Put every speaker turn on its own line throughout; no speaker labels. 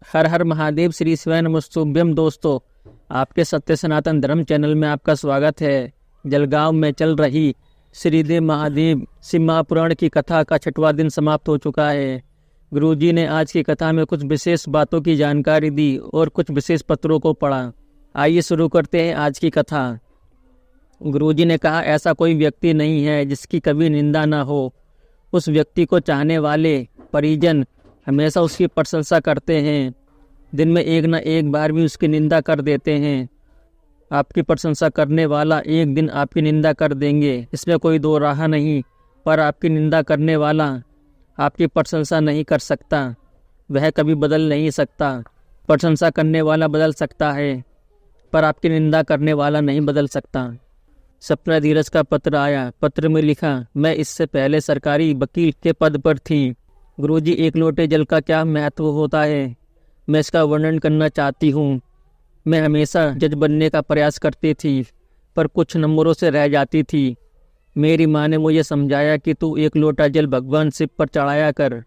हर हर महादेव, श्री शिवाय नमस्तुभ्यम। दोस्तों, आपके सत्य सनातन धर्म चैनल में आपका स्वागत है। जलगांव में चल रही श्रीदेव महादेव शिव महापुराण की कथा का 6वां दिन समाप्त हो चुका है। गुरुजी ने आज की कथा में कुछ विशेष बातों की जानकारी दी और कुछ विशेष पत्रों को पढ़ा। आइए शुरू करते हैं आज की कथा। गुरुजी ने कहा, ऐसा कोई व्यक्ति नहीं है जिसकी कभी निंदा ना हो। उस व्यक्ति को चाहने वाले परिजन हमेशा उसकी प्रशंसा करते हैं। दिन में एक न एक बार भी उसकी निंदा कर देते हैं। आपकी प्रशंसा करने वाला एक दिन आपकी निंदा कर देंगे, इसमें कोई दो राह नहीं। पर आपकी निंदा करने वाला आपकी प्रशंसा नहीं कर सकता, वह कभी बदल नहीं सकता। प्रशंसा करने वाला बदल सकता है, पर आपकी निंदा करने वाला नहीं बदल सकता। सपना धीरज का पत्र आया। पत्र में लिखा, मैं इससे पहले सरकारी वकील के पद पर थी। गुरुजी, एक लोटे जल का क्या महत्व होता है, मैं इसका वर्णन करना चाहती हूँ। मैं हमेशा जज बनने का प्रयास करती थी, पर कुछ नंबरों से रह जाती थी। मेरी माँ ने मुझे समझाया कि तू एक लोटा जल भगवान शिव पर चढ़ाया कर।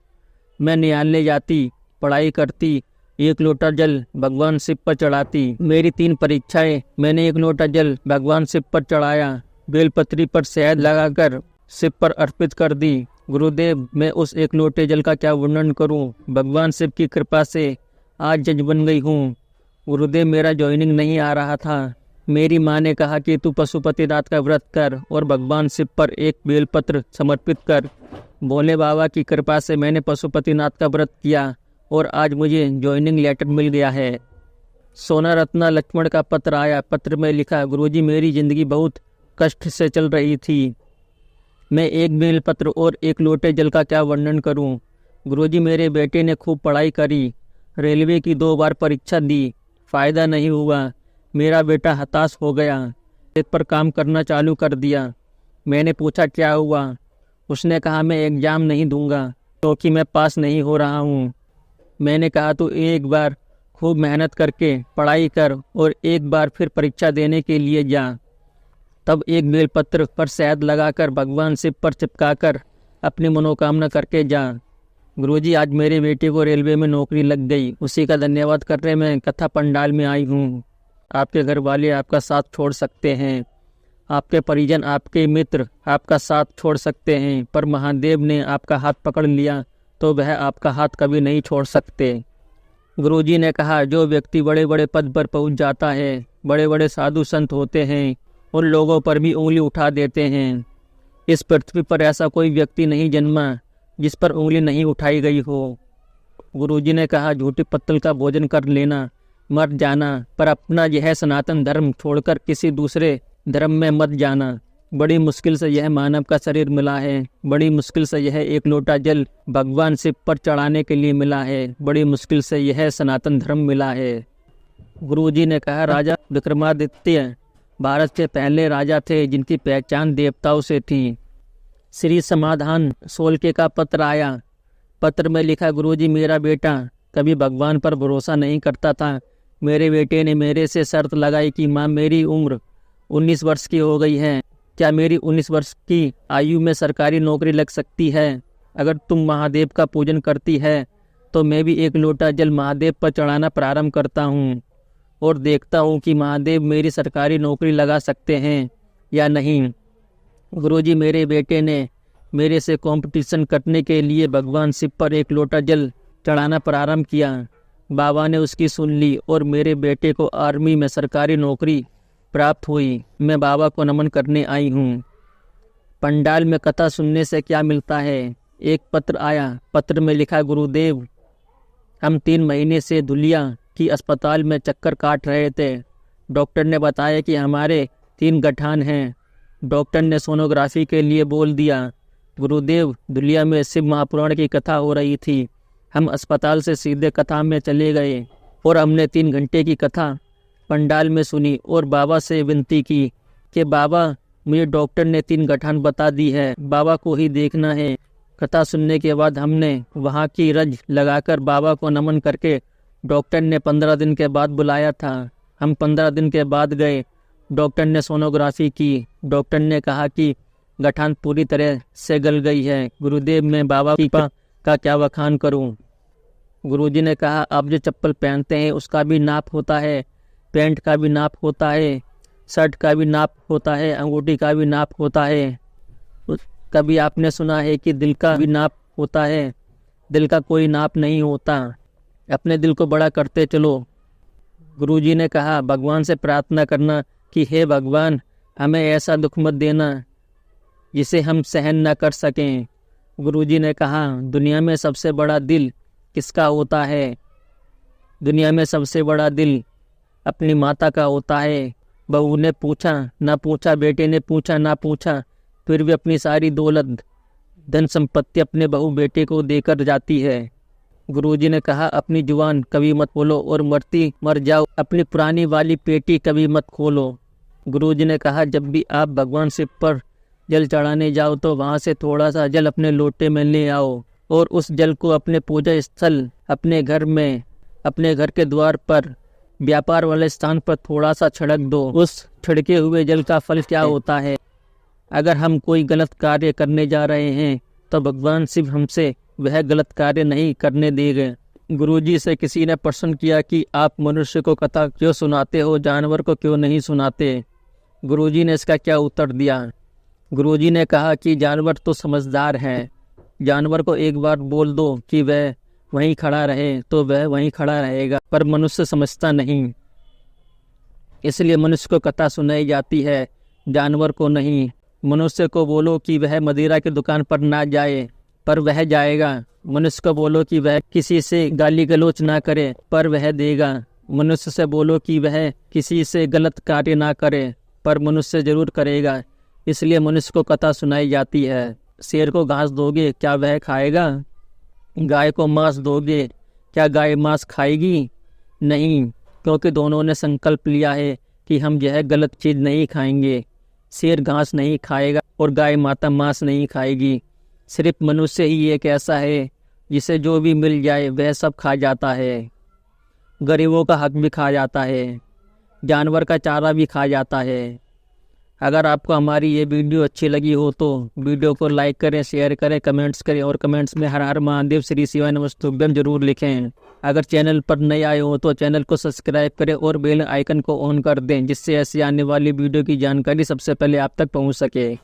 मैं न्यायालय जाती, पढ़ाई करती, एक लोटा जल भगवान शिव पर चढ़ाती। मेरी 3 परीक्षाएं मैंने एक लोटा जल भगवान शिव पर चढ़ाया। बेलपत्री पर शहद लगाकर शिव पर अर्पित कर दी। गुरुदेव, मैं उस एक लोटे जल का क्या वर्णन करूं? भगवान शिव की कृपा से आज जज बन गई हूं। गुरुदेव, मेरा ज्वाइनिंग नहीं आ रहा था। मेरी माँ ने कहा कि तू पशुपतिनाथ का व्रत कर और भगवान शिव पर एक बेलपत्र समर्पित कर। भोले बाबा की कृपा से मैंने पशुपतिनाथ का व्रत किया और आज मुझे ज्वाइनिंग लेटर मिल गया है। सोना रत्ना लक्ष्मण का पत्र आया। पत्र में लिखा, गुरुजी, मेरी जिंदगी बहुत कष्ट से चल रही थी। मैं एक बेलपत्र और एक लोटे जल का क्या वर्णन करूं? गुरुजी, मेरे बेटे ने खूब पढ़ाई करी, रेलवे की 2 बार परीक्षा दी, फ़ायदा नहीं हुआ। मेरा बेटा हताश हो गया, इस पर काम करना चालू कर दिया। मैंने पूछा, क्या हुआ? उसने कहा, मैं एग्ज़ाम नहीं दूंगा क्योंकि मैं पास नहीं हो रहा हूँ। मैंने कहा, तू एक बार खूब मेहनत करके पढ़ाई कर और एक बार फिर परीक्षा देने के लिए जा। तब एक बेलपत्र पर शहद लगाकर भगवान शिव पर चिपकाकर अपनी मनोकामना करके जा। गुरुजी, आज मेरे बेटे को रेलवे में नौकरी लग गई। उसी का धन्यवाद करने मैं कथा पंडाल में आई हूँ। आपके घर वाले आपका साथ छोड़ सकते हैं, आपके परिजन, आपके मित्र आपका साथ छोड़ सकते हैं, पर महादेव ने आपका हाथ पकड़ लिया तो वह आपका हाथ कभी नहीं छोड़ सकते। गुरुजी ने कहा, जो व्यक्ति बड़े बड़े पद पर पहुँच जाता है, बड़े बड़े साधु संत होते हैं, उन लोगों पर भी उंगली उठा देते हैं। इस पृथ्वी पर ऐसा कोई व्यक्ति नहीं जन्मा जिस पर उंगली नहीं उठाई गई हो। गुरुजी ने कहा, झूठी पत्तल का भोजन कर लेना, मर जाना, पर अपना यह सनातन धर्म छोड़कर किसी दूसरे धर्म में मत जाना। बड़ी मुश्किल से यह मानव का शरीर मिला है, बड़ी मुश्किल से यह एक लोटा जल भगवान शिव पर चढ़ाने के लिए मिला है, बड़ी मुश्किल से यह सनातन धर्म मिला है। गुरुजी ने कहा, राजा विक्रमादित्य भारत के पहले राजा थे जिनकी पहचान देवताओं से थी। श्री समाधान सोलके का पत्र आया। पत्र में लिखा, गुरुजी, मेरा बेटा कभी भगवान पर भरोसा नहीं करता था। मेरे बेटे ने मेरे से शर्त लगाई कि माँ, मेरी उम्र 19 वर्ष की हो गई है, क्या मेरी 19 वर्ष की आयु में सरकारी नौकरी लग सकती है? अगर तुम महादेव का पूजन करती है तो मैं भी एक लोटा जल महादेव पर चढ़ाना प्रारंभ करता हूँ और देखता हूँ कि महादेव मेरी सरकारी नौकरी लगा सकते हैं या नहीं। गुरुजी, मेरे बेटे ने मेरे से कंपटीशन करने के लिए भगवान शिव पर एक लोटा जल चढ़ाना प्रारंभ किया। बाबा ने उसकी सुन ली और मेरे बेटे को आर्मी में सरकारी नौकरी प्राप्त हुई। मैं बाबा को नमन करने आई हूँ। पंडाल में कथा सुनने से क्या मिलता है? एक पत्र आया। पत्र में लिखा, गुरुदेव, हम 3 महीने से धुलिया की अस्पताल में चक्कर काट रहे थे। डॉक्टर ने बताया कि हमारे 3 गठान हैं। डॉक्टर ने सोनोग्राफी के लिए बोल दिया। गुरुदेव, दुलिया में शिव महापुराण की कथा हो रही थी। हम अस्पताल से सीधे कथा में चले गए और हमने 3 घंटे की कथा पंडाल में सुनी और बाबा से विनती की कि बाबा, मुझे डॉक्टर ने 3 गठान बता दी है, बाबा को ही देखना है। कथा सुनने के बाद हमने वहाँ की रज लगाकर बाबा को नमन करके डॉक्टर ने 15 दिन के बाद बुलाया था। हम 15 दिन के बाद गए। डॉक्टर ने सोनोग्राफी की। डॉक्टर ने कहा कि गठान पूरी तरह से गल गई है। गुरुदेव, मैं बाबा की कृपा का क्या बखान करूं? गुरुजी ने कहा, आप जो चप्पल पहनते हैं उसका भी नाप होता है, पैंट का भी नाप होता है, शर्ट का भी नाप होता है, अंगूठी का भी नाप होता है। कभी आपने सुना है कि दिल का भी नाप होता है? दिल का कोई नाप नहीं होता। अपने दिल को बड़ा करते चलो। गुरुजी ने कहा, भगवान से प्रार्थना करना कि हे भगवान, हमें ऐसा दुख मत देना जिसे हम सहन न कर सकें। गुरुजी ने कहा, दुनिया में सबसे बड़ा दिल किसका होता है? दुनिया में सबसे बड़ा दिल अपनी माता का होता है। बहू ने पूछा ना पूछा, बेटे ने पूछा ना पूछा, फिर भी अपनी सारी दौलत धन संपत्ति अपने बहू बेटे को देकर जाती है। गुरुजी ने कहा, अपनी जुबान कभी मत खोलो और मरती मर जाओ, अपनी पुरानी वाली पेटी कभी मत खोलो। गुरुजी ने कहा, जब भी आप भगवान शिव पर जल चढ़ाने जाओ तो वहाँ से थोड़ा सा जल अपने लोटे में ले आओ और उस जल को अपने पूजा स्थल, अपने घर में, अपने घर के द्वार पर, व्यापार वाले स्थान पर थोड़ा सा छिड़क दो। उस छिड़के हुए जल का फल क्या होता है? अगर हम कोई गलत कार्य करने जा रहे हैं तो भगवान शिव हमसे वह गलत कार्य नहीं करने देंगे। गुरुजी से किसी ने प्रश्न किया कि आप मनुष्य को कथा क्यों सुनाते हो, जानवर को क्यों नहीं सुनाते? गुरुजी ने इसका क्या उत्तर दिया? गुरुजी ने कहा कि जानवर तो समझदार है, जानवर को एक बार बोल दो कि वह वहीं खड़ा रहे तो वह वहीं खड़ा रहेगा, पर मनुष्य समझता नहीं, इसलिए मनुष्य को कथा सुनाई जाती है, जानवर को नहीं। मनुष्य को बोलो कि वह मदिरा की दुकान पर ना जाए, पर वह जाएगा। मनुष्य को बोलो कि वह किसी से गाली गलौज ना करे, पर वह देगा। मनुष्य से बोलो कि वह किसी से गलत कार्य ना करे, पर मनुष्य जरूर करेगा, इसलिए मनुष्य को कथा सुनाई जाती है। शेर को घास दोगे, क्या वह खाएगा? गाय को मांस दोगे, क्या गाय मांस खाएगी? नहीं, क्योंकि दोनों ने संकल्प लिया है कि हम यह गलत चीज़ नहीं खाएंगे। शेर घास नहीं खाएगा और गाय माता मांस नहीं खाएगी। सिर्फ मनुष्य ही एक ऐसा है जिसे जो भी मिल जाए वह सब खा जाता है। गरीबों का हक भी खा जाता है, जानवर का चारा भी खा जाता है। अगर आपको हमारी ये वीडियो अच्छी लगी हो तो वीडियो को लाइक करें, शेयर करें, कमेंट्स करें और कमेंट्स में हर हर महादेव श्री शिवाय नमस्तुभ्यम जरूर लिखें। अगर चैनल पर नए आए हो तो चैनल को सब्सक्राइब करें और बेल आइकन को ऑन कर दें, जिससे ऐसी आने वाली वीडियो की जानकारी सबसे पहले आप तक पहुंच सके।